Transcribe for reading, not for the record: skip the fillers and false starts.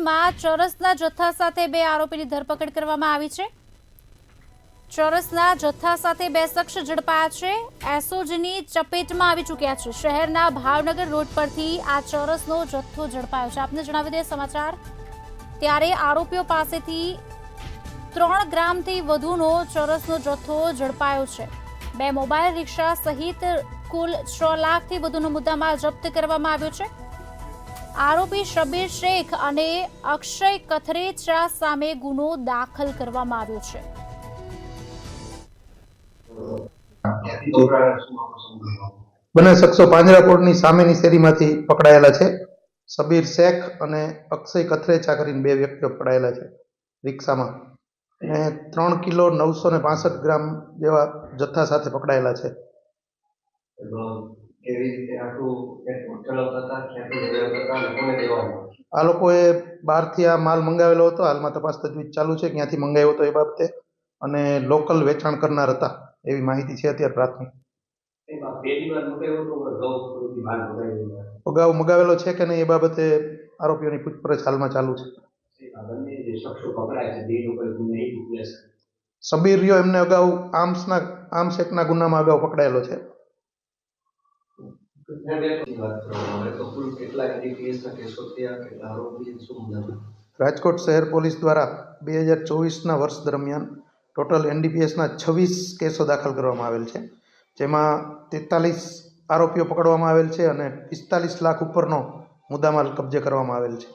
સબીરમાં ચરસના જથ્થા સાથે 2 આરોપીની ધરપકડ કરવામાં આવી છે। ચરસના જથ્થા સાથે 2 શખ્સ ઝડપાયા છે। એસઓજીની ચપેટમાં આવી ચૂક્યા છે। શહેરના ભાવનગર રોડ પરથી આ ચરસનો જથ્થો ઝડપાયો છે। આપને જણાવી દઈએ સમાચાર, ત્યારે આરોપીઓ પાસેથી 3 ગ્રામથી વધુનો ચરસનો જથ્થો ઝડપાયો છે। 2 મોબાઈલ રિક્ષા સહિત કુલ 6 લાખથી વધુનો મુદ્દામાલ જપ્ત કરવામાં આવ્યો છે। આરોપી શબીર શેખ અને અક્ષય કથરેચા સામે ગુનો દાખલ કરવામાં આવ્યો છે। બંને શખ્સો પાંજરાપોળની સામેની શેરીમાંથી પકડાયેલા છે। શબીર શેખ અને અક્ષય કથરેચા કરીને 2 વ્યક્તિઓ પકડાયેલા છે રિક્ષામાં, અને 3 કિલો 965 ગ્રામ જેવા જથ્થા સાથે પકડાયેલા છે। આ લોકોએ બહારથી આ માલ મંગાવેલો હતો। હાલમાં તપાસ તજવીજ ચાલુ છે, ક્યાંથી મંગાવ્યો હતો એ બાબતે, અને લોકલ વેચાણ કરનાર હતા એવી માહિતી છે અત્યારે પ્રાથમિક। અગાઉ મગાવેલો છે કે નહીં એ બાબતે આરોપીઓની પૂછપરછ હાલમાં ચાલુ છે। શબીર રહ્યો એમને અગાઉ આર્મ્સ એક્ટના ગુનામાં અગાઉ પકડાયેલો છે। રાજકોટ શહેર પોલીસ દ્વારા 2024ના વર્ષ દરમિયાન ટોટલ એનડીપીએસના 26 કેસો દાખલ કરવામાં આવેલ છે, જેમાં 43 આરોપીઓ પકડવામાં આવેલ છે અને 45 લાખ ઉપરનો મુદ્દામાલ કબજે કરવામાં આવેલ છે।